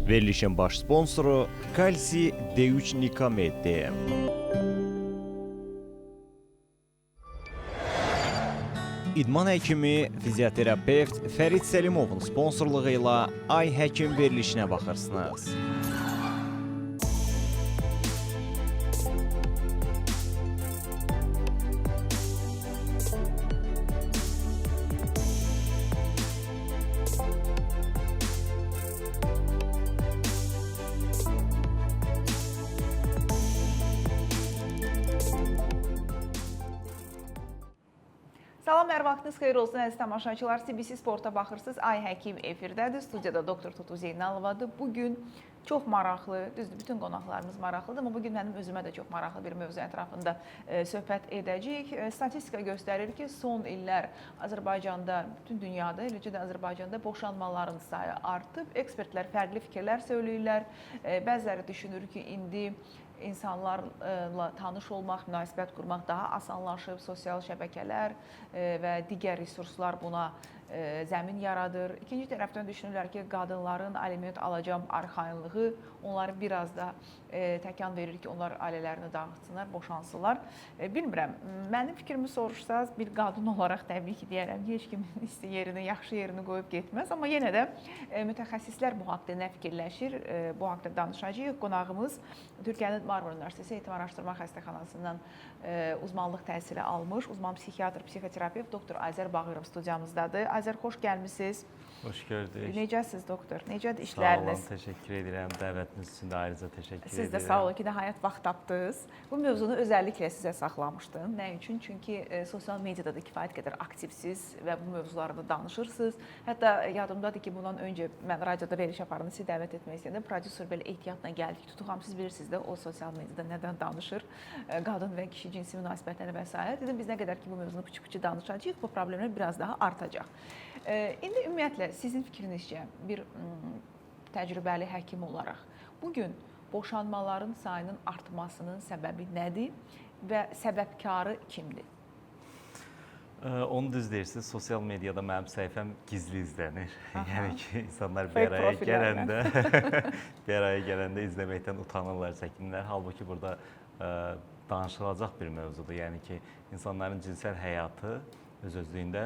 Verilişin baş sponsoru Kalsi D3 Nikamed. İdman həkimi, fizioterapevt Fərid Səlimovun sponsorluğu ilə Ay Həkim verilişinə baxırsınız. Salam, hər vaxtınız xeyir olsun əziz tamaşaçılar. CBC Sport'a baxırsınız. Ay Həkim efirdədir. Studiyada doktor Tutu Zeynalovadır. Bugün çox maraqlı, düzdür, bütün qonaqlarımız maraqlıdır, amma bugün mənim özümə də çox maraqlı bir mövzu ətrafında söhbət edəcəyik. Statistika göstərir ki, son illər Azərbaycanda, bütün dünyada, eləcə də Azərbaycanda boşanmaların sayı artıb. Ekspertlər fərqli fikirlər söyləyirlər. Bəziləri düşünür ki, indi insanlarla tanış olmaq, münasibət qurmaq daha asanlaşıb, sosial şəbəkələr və digər resurslar buna zəmin yaradır. İkinci tərəfdən düşünürlər ki, qadınların aliment alacam arxayınlığı onları biraz da təkan verir ki, onlar ailələrini dağıtsınlar, boşansınlar. Bilmirəm, mənim fikrimi soruşsaz, bir qadın olaraq təbii ki, deyərəm ki, heç kimin isti yerini, yaxşı yerini qoyub getməz. Amma yenə də mütəxəssislər bu haqda nə fikirləşir, bu haqda danışacağıq. Qonağımız Türkiyənin Marmara Üniversitesi Eğitim Araşdırma Xəstəxanasından uzmanlıq təhsili almış, uzman psixiatr, psixoterapevt doktor Azər Bağırov studiyamızdadır. Azər, xoş gəlmisiniz. Xoş gördük. Necəsiz doktor? Necədir işləriniz? Sağ olun, təşəkkür edirəm. Dəvətiniz üçün də ayrıca təşəkkür edirəm. Siz də sağ olun ki, həyat vaxt tapdınız. Bu mövzunu özəlliklə sizə saxlamışdım. Nə üçün? Çünki sosial mediada da kifayət qədər aktivsiz və bu mövzularda danışırsınız. Hətta yadımdadır ki, bundan öncə mən radioda veriliş aparanda sizi dəvət etmək istəyəndə prodüser belə ehtiyatla gəldik. Tutuqam, siz bilirsiniz də, o sosial mediada nədən danışır, qadın və kişi cinsi münasibətləri və s. Dedim, biz nə qədər ki, bu mövzunu pıçı-pıçı danışacağıq, bu problemlər biraz daha artacaq. İndi ümumiyyətlə, sizin fikrinizcə bir təcrübəli həkim olaraq bugün boşanmaların sayının artmasının səbəbi nədir və səbəbkarı kimdir? Onu düz deyirsiniz, sosial mediada mənim səhifəm gizli izlənir. Yəni ki, insanlar bir araya gələndə izləməkdən utanırlar, çəkinirlər. Halbuki burada danışılacaq bir mövzudur. Yəni ki, insanların cinsel həyatı öz-özlüyündə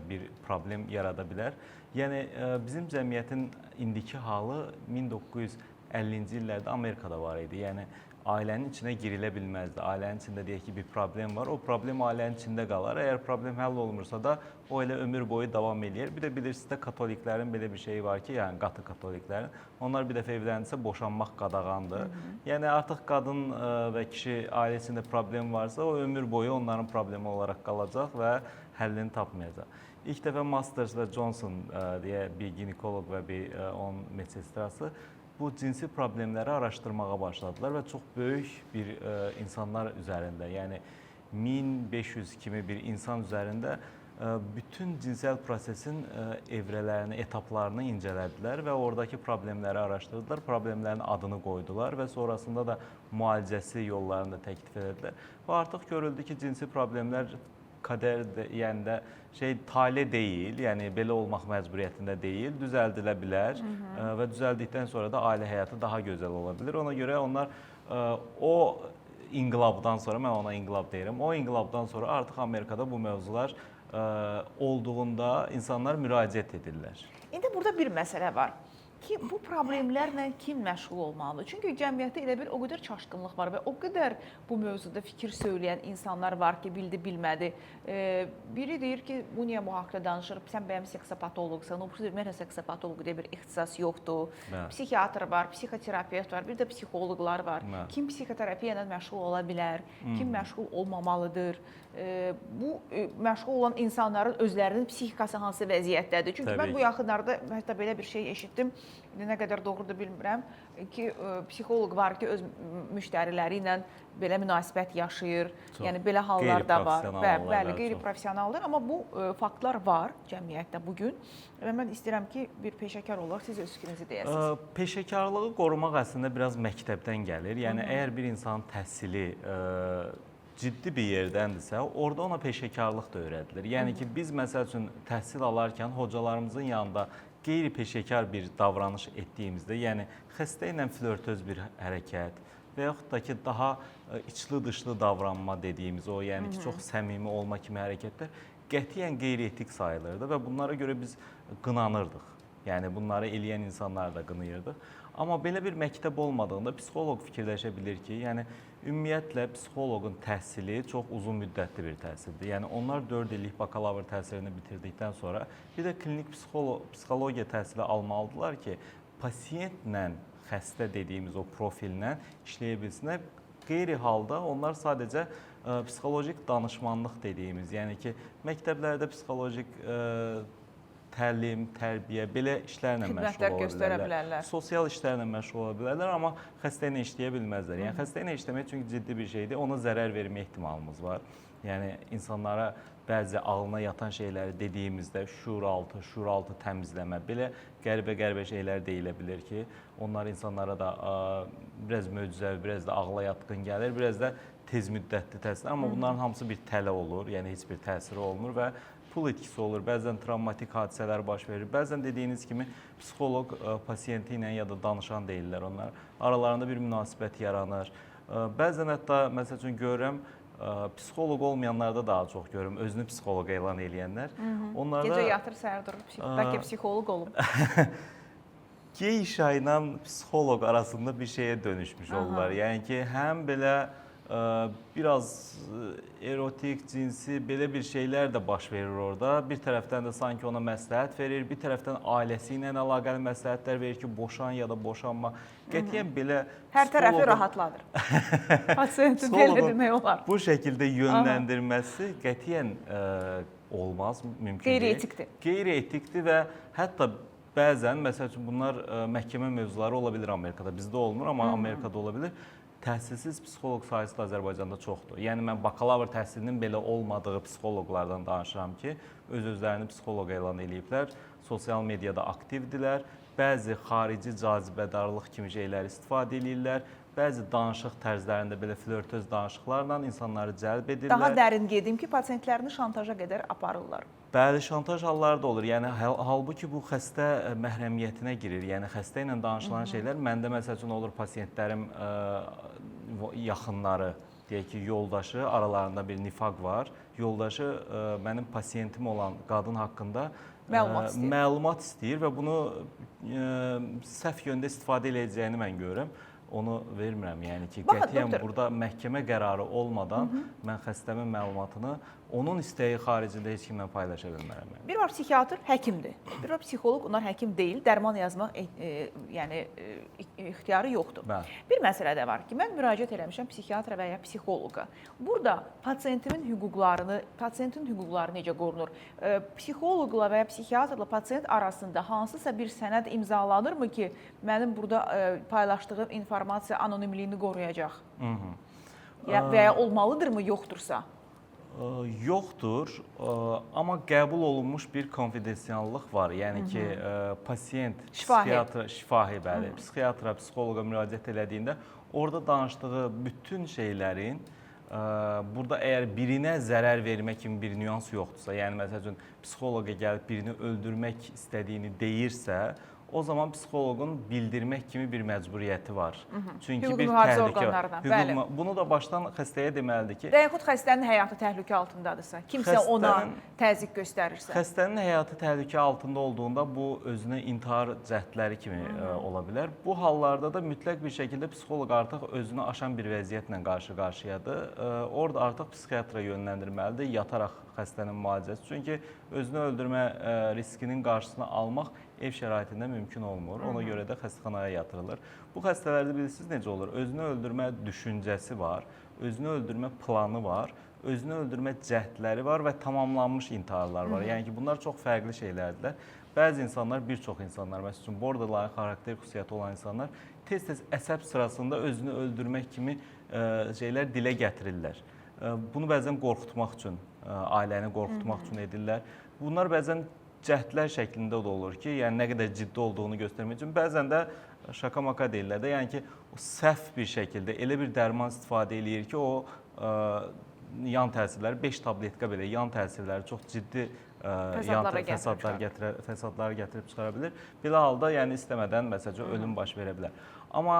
bir problem yarada bilər. Yəni, bizim cəmiyyətin indiki halı 1950-ci illərdə Amerikada var idi. Yəni, ailənin içinə girilə bilməzdi. Ailənin içində deyək ki, bir problem var. O problem ailənin içində qalar. Əgər problem həll olunmursa da, o elə ömür boyu davam edir. Bir də bilirsiniz də, katoliklərin belə bir şeyi var ki, yəni qatı katoliklərin, onlar bir dəfə evlənirsə boşanmaq qadağandır. Yəni, artıq qadın və kişi ailəsində problem varsa, o ömür boyu onların problemi olaraq qalacaq və həllini tapmayacaq. İlk dəfə Masters və Johnson deyə bir ginekoloq və bir onun medsestrası bu cinsi problemləri araşdırmağa başladılar və çox böyük bir insanlar üzərində, yəni 1500 kimi bir insan üzərində bütün cinsel prosesin evrələrini, etaplarını incələdilər və oradakı problemləri araşdırdılar, problemlərin adını qoydular və sonrasında da müalicəsi yollarını da təklif edildilər. Və artıq görüldü ki, cinsi problemlər qədər yəni də tale deyil, yəni belə olmaq məcburiyyətində deyil, düzəldilə bilər və düzəldikdən sonra da ailə həyatı daha gözəl ola bilər. Ona görə onlar o inqilabdan sonra, mən ona inqilab deyirəm, o inqilabdan sonra artıq Amerikada bu mövzular olduğunda insanlar müraciət edirlər. İndi burada bir məsələ var ki, bu problemlərlə kim məşğul olmalıdır? Çünki cəmiyyətdə elə bir o qədər çaşqınlıq var və o qədər bu mövzuda fikir söyləyən insanlar var ki, bildi, bilmədi. Biri deyir ki, bu niyə bu haqda danışır? Sən bəyəm seksapatoloqsan, o ümumiyyətlə seksapatoloq deyə bir ixtisas yoxdur. Psixiatr var, psixoterapevt var, bir də psixoloqlar var. Kim psixoterapiya ilə məşğul ola bilər, kim məşğul olmamalıdır? Bu məşğul olan insanların özlərinin psixikası hansı vəziyyətdədir? Çünki mən bu yaxınlarda hətta belə bir şey eşitdim, nə qədər doğrudur bilmirəm ki, psixoloq var ki, öz müştəriləri ilə belə münasibət yaşayır. Yəni belə hallar da var. Bəli, qeyri-professionaldır, amma bu faktlar var cəmiyyətdə bugün. Və mən istəyirəm ki, bir peşəkar olaraq siz öz fikrinizi deyəsiniz. Peşəkarlığı qorumaq əslində biraz məktəbdən gəlir. Yəni əgər bir insanın təhsili ciddi bir yerdəndirsə, orada ona peşəkarlıq da öyrədilir. Yəni ki, biz məsəl üçün təhsil alarkən hocalarımızın yanında qeyri-peşəkar bir davranış etdiyimizdə, yəni xəstə ilə flörtöz bir hərəkət və yaxud da ki, daha içli-dışlı davranma dediyimiz o, yəni ki, çox səmimi olma kimi hərəkətlər qətiyyən qeyri-etik sayılırdı və bunlara görə biz qınanırdıq. Yəni bunları eləyən insanları da qınayırdıq. Amma belə bir məktəb olmadığında psixoloq fikirləşə bilir ki, yəni ümumiyyətlə psixoloqun təhsili çox uzun müddətli bir təhsildir. Yəni onlar 4 illik bakalavr təhsilini bitirdikdən sonra bir də klinik psixologiya təhsili almalıdırlar ki, pasiyentlə xəstə dediyimiz o profillə işləyə bilsinlər. Qeyri halda onlar sadəcə psixolojik danışmanlıq dediyimiz, yəni ki, məktəblərdə psixolojik təlim, tərbiyə, belə işlərlə məşğul ola bilərlər. Sosial işlərlə məşğul ola bilərlər, amma xəstə ilə işləyə bilməzlər. Yəni xəstə ilə işləmək çünki ciddi bir şeydir, ona zərər vermə ehtimalımız var. Yəni insanlara bəzi ağlına yatan şeyləri dediyimizdə şuuraltı təmizləmə, belə qəribə şeylər deyilə bilər ki, onlar insanlara da biraz möcüzəvi, biraz da ağla yatqın gəlir, biraz da tez müddətli təsir. Amma bunların hamısı bir tələ olur, yəni heç bir təsiri olmur və pul etkisi olur, bəzən travmatik hadisələr baş verir, bəzən dediyiniz kimi psixoloq pasiyenti ilə ya da danışan deyirlər onlar, aralarında bir münasibət yaranır. Bəzən hətta, məsəl üçün görürəm, psixoloq olmayanlarda daha çox görürüm, özünü psixoloq elan eləyənlər. Gecə yatır, səhər durur, bəlkə psixoloq olub. Geyşa ilə psixoloq arasında bir şeyə dönüşmüş olurlar. Yəni ki, həm belə biraz erotik, cinsi, belə bir şeylər də baş verir orada. Bir tərəfdən də sanki ona məsləhət verir, bir tərəfdən ailəsi ilə əlaqəli məsləhətlər verir ki, boşan ya da boşanma. Qətiyyən belə hər tərəfi rahatladır. Pasiyenti belə demək olar. Bu şəkildə yönləndirməsi qətiyyən olmaz, mümkün deyil. Qeyri-etikdir. Qeyri-etikdir və hətta bəzən, məsəl üçün, bunlar məhkəmə mövzuları ola bilir Amerikada. Bizdə olmur, amma Amerikada ola bilir. Təhsilsiz psixoloq sayısı da Azərbaycanda çoxdur. Yəni mən bakalavr təhsilinin belə olmadığı psixoloqlardan danışıram ki, öz-özlərini psixoloq elan eləyiblər, sosial mediada aktivdirlər, bəzi xarici cazibədarlıq kimi şeylər istifadə edirlər, bəzi danışıq tərzlərində belə flörtöz danışıqlarla insanları cəlb edirlər. Daha dərin gedim ki, pasiyentlərini şantaja qədər aparırlar. Bəli, şantaj halları da olur. Yəni halbuki bu xəstə məhrəmiyyətinə girir. Yəni xəstə ilə danışılan şeylər, məndə məsəl üçün olur pasiyentlərim yaxınları, deyək ki, yoldaşı, aralarında bir nifaq var. Yoldaşı mənim pasiyentim olan qadın haqqında məlumat istəyir və bunu səhv yöndə istifadə edəcəyini mən görürəm. Onu vermirəm. Yəni ki, qətiyyən burada məhkəmə qərarı olmadan mən xəstəmin məlumatını onun istəyi xaricində heç kimlə paylaşa bilmərəm. Bir var psixiatr, həkimdir. Bir var psixoloq, onlar həkim deyil, dərman yazmaq yəni ixtiyarı yoxdur. Bir məsələ də var ki, mən müraciət eləmişəm psixiatra və ya psixoloqa. Burada pasiyentin hüquqları necə qorunur? Psixoloqla və ya psixiatrla pasiyent arasında hansısa bir sənəd imzalanırmı ki, mənim burada paylaşdığım informasiya anonimliyini qoruyacaq? Və ya olmalıdırmı, yoxdursa? Yoxdur, amma qəbul olunmuş bir konfidensiallıq var. Yəni ki, pasiyent psixiatra, psixoloqa müraciət elədiyində orada danışdığı bütün şeylərin burada əgər birinə zərər vermək kimi bir nüans yoxdursa, yəni məsəl üçün psixoloqa gəlib birini öldürmək istədiyini deyirsə, o zaman psixoloqun bildirmək kimi bir məcburiyyəti var. Çünki bir təhlükə. Bunu da başdan xəstəyə deməlidir ki, və yaxud xəstənin həyatı təhlükə altındadırsa, kimsə ona təzyiq göstərirsə. Xəstənin həyatı təhlükə altında olduğunda bu özünə intihar cəhdləri kimi ola bilər. Bu hallarda da mütləq bir şəkildə psixoloq artıq özünü aşan bir vəziyyətlə qarşı-qarşıyadır. Orada artıq psixiatra yönləndirməlidir, yataraq xəstənin müalicəsi. Çünki özünü öldürmə riskinin qarşısını almaq ev şəraitində mümkün olmur. Ona görə də xəstəxanaya yatırılır. Bu xəstələrdə bilirsiniz necə olur? Özünü öldürmə düşüncəsi var, özünü öldürmə planı var, özünü öldürmə cəhdləri var və tamamlanmış intiharlar var. Yəni ki, bunlar çox fərqli şeylərdirlər. Bəzi insanlar, bir çox insanlar, məsəl üçün borderline xarakter xüsusiyyəti olan insanlar tez-tez əsəb sırasında özünü öldürmək kimi şeylər dilə gətirirlər. Bunu bəzən qorxutmaq üçün, ailəni qorxutmaq üçün edirlər. Bunlar bəzən cəhdlər şəklində də olur ki, yəni nə qədər ciddi olduğunu göstərmək üçün. Bəzən də şaka-maka deyirlər də, yəni ki, o səhv bir şəkildə elə bir dərman istifadə eləyir ki, o yan təsirləri, 5 tabletka belə yan təsirləri çox ciddi fəsadlar gətirib çıxara bilər. Belə halda yəni istəmədən məsələn ölüm baş verə bilər. Amma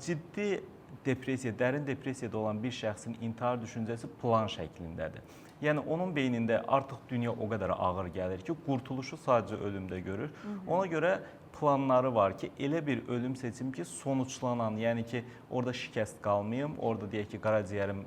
ciddi depressiya, dərin depressiyada olan bir şəxsin intihar düşüncəsi plan şəklindədir. Yəni onun beynində artıq dünya o qədər ağır gəlir ki, qurtuluşu sadəcə ölümdə görür. Ona görə planları var ki, elə bir ölüm seçim ki, sonuçlanan, yəni ki, orada şikəst qalmayım, orada deyək ki, qaraciyərim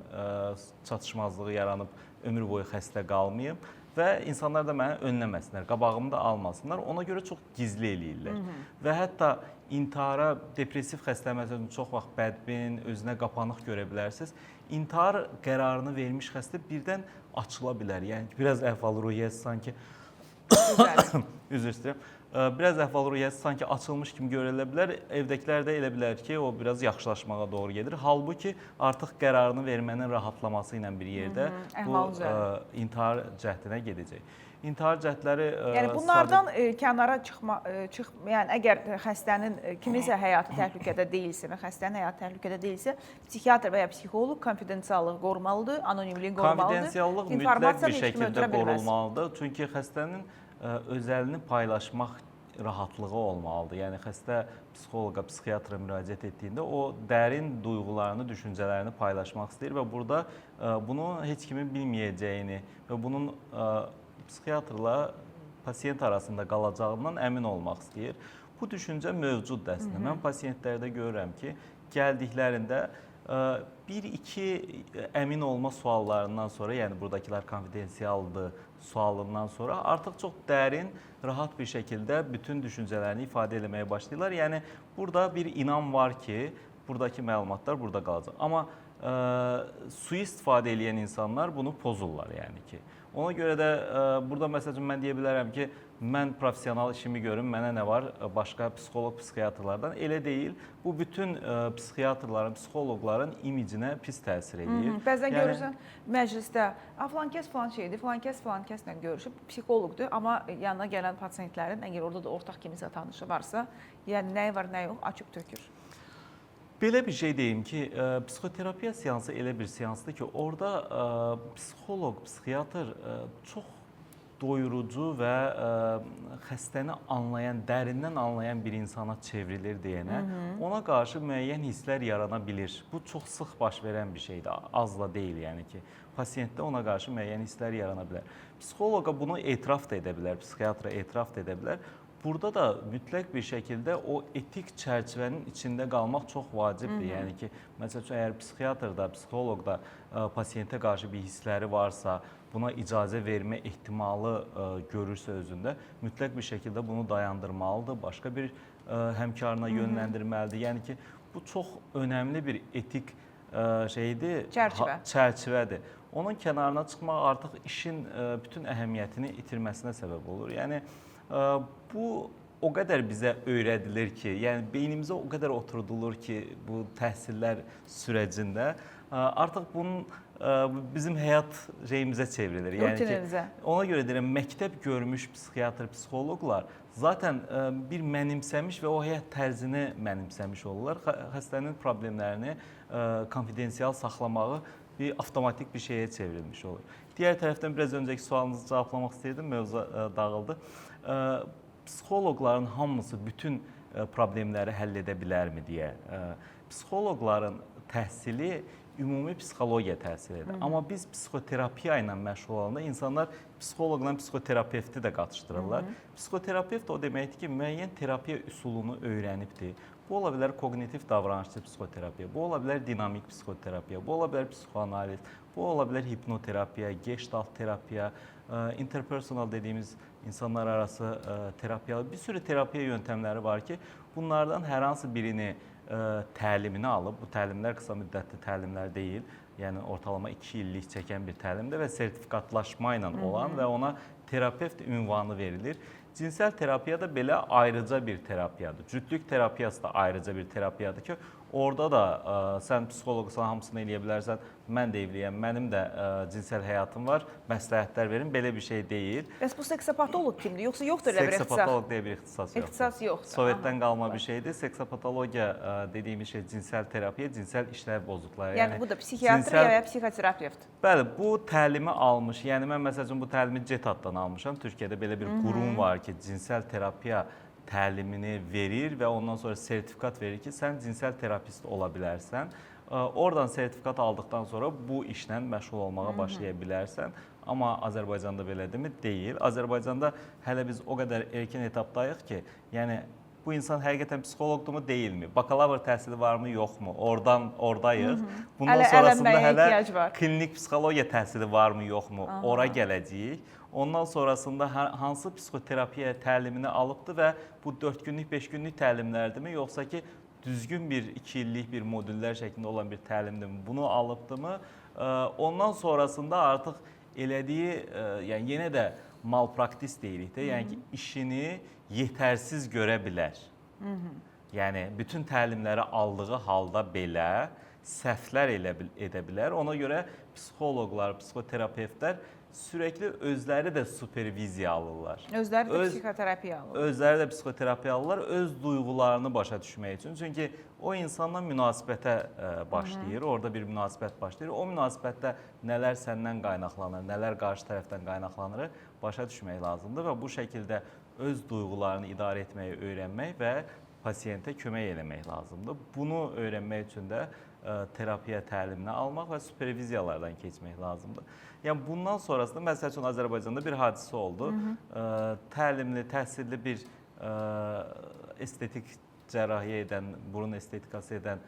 çatışmazlığı yaranıb ömür boyu xəstə qalmayım və insanlar da məni önləməsinlər, qabağımı da almasınlar. Ona görə çox gizli eləyirlər. Və hətta intihara, depressiv xəstə məsələn çox vaxt bədbin, özünə qapanıq görə bilərsiniz. İntihar qərarını vermiş xəstə birdən açıla bilər. Yəni ki, biraz əhval-ruhiyyəsi sanki üzr istəyirəm. Biraz əhval-ruhiyyəsi sanki açılmış kimi görülə bilər. Evdəkilər də elə bilər ki, o biraz yaxşılaşmağa doğru gedir. Halbuki artıq qərarını vermənin rahatlaması ilə bir yerdə bu intihar cəhdinə gedəcək. İntihar cəhdləri yəni bunlardan kənara yəni əgər xəstənin kiminsə həyatı təhlükədə deyilsə və xəstənin həyatı təhlükədə deyilsə, psixiatr və ya psixoloq konfidensiallığı qorumalıdır, anonimliyi qorumalıdır. Konfidensiallıq mütləq bir şəkildə qorunmalıdır. Çünki xəstənin özəlini paylaşmaq rahatlığı olmalıdır. Yəni xəstə psixoloqa, psixiatra müraciət etdiyində o dərin duyğularını, düşüncələrini paylaşmaq istəyir və burada bunu heç kimin bilməyəcəyini və bunun psixiatrla pasiyent arasında qalacağından əmin olmaq istəyir. Bu düşüncə mövcuddur əslində. Mən pasiyentlərdə görürəm ki, gəldiklərində bir-iki əmin olma suallarından sonra, yəni buradakılar konfidensialdır sualından sonra artıq çox dərin, rahat bir şəkildə bütün düşüncələrini ifadə etməyə başlayırlar. Yəni burada bir inam var ki, buradakı məlumatlar burada qalacaq. Amma sui-istifadə edən insanlar bunu pozurlar, yəni ki. Ona görə də burada məsələn mən deyə bilərəm ki, mən professional işimi görüm, mənə nə var başqa psixoloq, psixiatrlardan. Elə deyil. Bu bütün psixiatrların, psixoloqların imicinə pis təsir edir. Bəzən görürsən məclisdə filan kəs filan şeydir, filan kəslə görüşüb, psixoloqdur, amma yanına gələn pasientlərin əgər orada da ortaq kimisə tanışı varsa, yəni nəyi var, nə yox, açıb tökür. Belə bir şey deyim ki, psixoterapiya seansı elə bir seansdır ki, orada psixoloq, psixiatr çox doyurucu və xəstəni anlayan, dərindən anlayan bir insana çevrilir deyənə, ona qarşı müəyyən hisslər yarana bilir. Bu çox sıx baş verən bir şeydir, az da deyil yəni ki. Pasiyentdə ona qarşı müəyyən hisslər yarana bilər. Psixoloqa bunu etiraf da edə bilər, psixiatra etiraf da edə bilər. Burada da mütləq bir şəkildə o etik çərçivənin içində qalmaq çox vacibdir. Yəni ki, məsəl üçün, əgər psixiatr da, psixoloq da pasiyentə qarşı bir hissləri varsa, buna icazə vermə ehtimalı görürsə özündə, mütləq bir şəkildə bunu dayandırmalıdır, başqa bir həmkarına yönləndirməlidir. Yəni ki, bu çox önəmli bir etik şeydir, çərçivədir. Onun kənarına çıxmaq artıq işin bütün əhəmiyyətini itirməsinə səbəb olur. Yəni, bu o qədər bizə öyrədilir ki, yəni beynimizə o qədər oturudulur ki, bu təhsillər sürecində artıq bunun bizim həyat şeyimizə çevrilir. Rutinimizə. Ona görə deyirəm, məktəb görmüş psixiatr, psixoloqlar zaten bir mənimsəmiş və o həyat tərzini mənimsəmiş olurlar. Xəstənin problemlərini konfidensial saxlamağı bir avtomatik bir şeyə çevrilmiş olur. Digər tərəfdən biraz öncəki sualınızı cavablamaq istəyirdim, mövzu dağıldı. Psixoloqların hamısı bütün problemləri həll edə bilərmi deyə. Psixoloqların təhsili ümumi psixologiya təhsil edir. Amma biz psixoterapiya ilə məşğul olanda insanlar psixoloqla psixoterapevti də qatışdırırlar. Psixoterapevt o deməkdir ki, müəyyən terapiya üsulunu öyrənibdir. Bu ola bilər kognitiv davranışçı psixoterapiya, bu ola bilər dinamik psixoterapiya, bu ola bilər psixoanaliz, bu ola bilər hipnoterapiya, gestalt terapiya, interpersonal dediyimiz insanlar arası terapiya, bir sürü terapiya yöntəmləri var ki, bunlardan hər hansı birini təlimini alıb, bu təlimlər qısa müddətli təlimlər deyil, yəni ortalama 2 illik çəkən bir təlimdir və sertifikatlaşma ilə olan və ona terapevt ünvanı verilir. Cinsel terapiya da belə ayrıca bir terapiyadır. Cütlük terapiyası da ayrıca bir terapiyadır ki, orada da sən psixoloqsan, hamısını eləyə bilərsən. Mən də evliyəm, mənim də cinsəl həyatım var, məsləhətlər verin, belə bir şey deyil. Bəs bu seksapatoloq kimdir? Yoxsa yoxdur elə bir ixtisas? Seksapatoloq deyə bir ixtisas yoxdur. İxtisas yoxdur. Sovetdən qalma bir şeydir. Seksapatologiya dediyimiz şey cinsəl terapiya, cinsəl işləv bozukluqları. Yəni bu da psixiatriya və ya psixoterapevt. Bəli, bu təlimi almış. Yəni mən məsəl üçün bu təlimi CETAD-dan almışam. Türkiyədə belə bir qurum var ki, cinsəl terapiya təlimini verir və ondan sonra sertifikat verir ki, sən cinsəl terapist ola bilərsən. Oradan sertifikat aldıqdan sonra bu işlə məşğul olmağa başlaya bilərsən. Amma Azərbaycanda belədirmi? Deyil. Azərbaycanda hələ biz o qədər erkən etapdayıq ki, yəni bu insan həqiqətən psixoloqdurmu, deyilmi? Bakalavr təhsili varmı, yoxmu? Oradayıq. Bundan sonrasında hələ klinik psixologiya təhsili varmı, yoxmu? Ora gələcəyik. Ondan sonrasında hansı psixoterapiya təlimini alıbdır və bu 4 günlük, 5 günlük təlimlərdirmi, yoxsa ki, düzgün bir 2 illik bir modüllər şəklində olan bir təlimdirmi? Bunu alıbdırmı? Ondan sonrasında artıq elədiyi, yəni yenə də malpraktis deyirik də, yəni ki, işini yetərsiz görə bilər. Yəni, bütün təlimləri aldığı halda belə səhvlər edə bilər. Ona görə psixoloqlar, psixoterapevtlər sürəkli özləri də superviziya alırlar. Özləri də psixoterapiya alırlar. Özləri də psixoterapiya alırlar öz duyğularını başa düşmək üçün. Çünki o insanla münasibətə başlayır, orada bir münasibət başlayır. O münasibətdə nələr səndən qaynaqlanır, nələr qarşı tərəfdən qaynaqlanır, başa düşmək lazımdır və bu şəkildə öz duyğularını idarə etməyi öyrənmək və pasiyentə kömək eləmək lazımdır. Bunu öyrənmək üçün də terapiya təlimini almaq və superviziyalardan keçmək lazımdır. Yəni bundan sonrasında məsəl üçün Azərbaycanda bir hadisə oldu. Təlimli, təhsilli bir estetik cərrahiyyə edən, burun estetikası edən,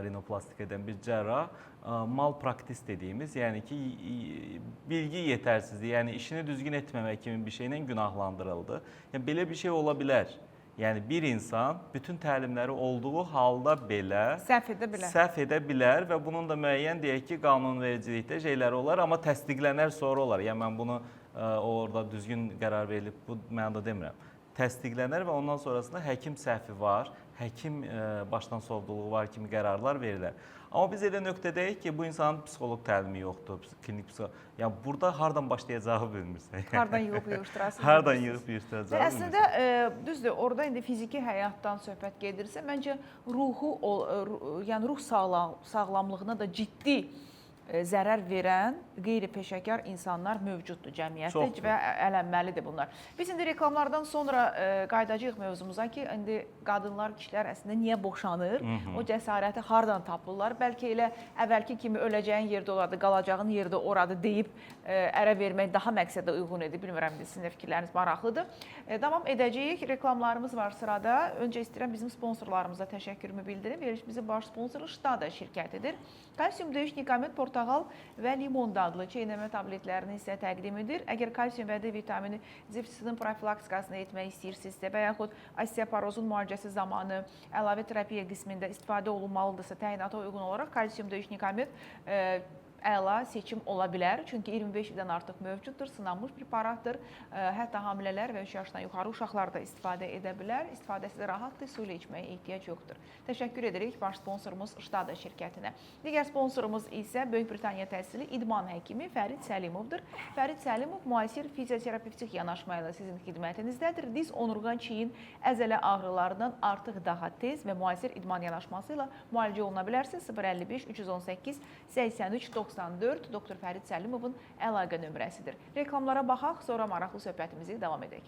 rinoplastik edən bir cərrah malpraktis dediyimiz, yəni ki, bilgi yetərsizliyi, yəni işini düzgün etməmək kimi bir şeylə günahlandırıldı. Yəni belə bir şey ola bilər. Yəni bir insan bütün təlimləri olduğu halda belə səhv edə bilər və bunun da müəyyən deyək ki, qanunvericilikdə şeyləri olar, amma təsdiqlənər sonra olar. Yəni mən bunu orada düzgün qərar verilib, bu mənada demirəm. Təsdiqlənər və ondan sonrasında həkim səhvi var, həkim başdan sovduluğu var kimi qərarlar verilər. Amma biz elə nöqtədəyik ki, bu insanın psixoloq təlimi yoxdur, klinik psixoloq. Yəni burada hardan başlayacağı bilmirsən. Hardan yığıb yığışdırasın. Hardan yığıb yığışdıracağı bilmirsən. Əslində düzdür, orada indi fiziki həyatdan söhbət gedirsə, məncə yəni ruh sağlamlığına da ciddi zərər verən qeyri-peşəkar insanlar mövcuddur cəmiyyətdə və ələnməlidir bunlar. Biz indi reklamlardan sonra qayıdacağıq mövzumuza ki, indi qadınlar, kişilər əslində niyə boşanır, o cəsarəti hardan tapırlar, bəlkə elə əvvəlki kimi öləcəyin yerdə oladı, qalacağın yerdə oradı deyib ərə vermək daha məqsədə uyğun edir. Bilmirəm, sizin də fikirləriniz maraqlıdır. Davam edəcəyik, reklamlarımız var sırada. Öncə istəyirəm bizim sponsorlarımıza təşəkkürümü bildirim. Verilişimizin baş sponsoru Ştada şirkətidir. Kalsium döyüş Nikamet portağal və limon dadlı çeynəmə tabletlərini sizə təqdim edir. Əgər kalsium və D vitamini zifsinin profilaktikasını etmək istəyirsinizsə və yaxud osteoporozun müalicəsi zamanı əlavə terapiya qismində istifadə olunmalıdırsa, təyinata uyğun olaraq kalsium döyüş Nikamet əla seçim ola bilər. Çünki 25 ildən artıq mövcuddur, sınanmış preparatdır. Hətta hamilələr və 3 yaşdan yuxarı uşaqlar da istifadə edə bilər. İstifadəsi də rahatdır, su ilə içməyə ehtiyac yoxdur. Təşəkkür edirik baş sponsorumuz Ştada şirkətinə. Digər sponsorumuz isə Böyük Britaniya təhsili idman həkimi Fərid Səlimovdur. Fərid Səlimov müasir fizioterapevtik yanaşma ilə sizin xidmətinizdədir. Diz, onurğa, çiyin, əzələ ağrılarından artıq daha tez və müasir idman yanaşması ilə müalicə oluna bilərsiniz. 055 318 83 94 Dr. Fərid Səlimovun əlaqə nömrəsidir. Reklamlara baxaq, sonra maraqlı söhbətimizi davam edək.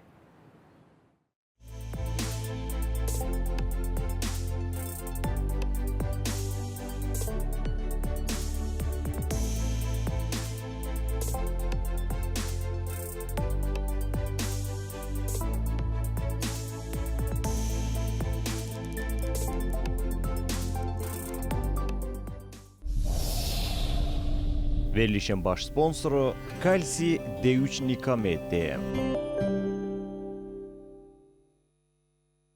Verilişin baş sponsoru Kalsi D3 Nikamet.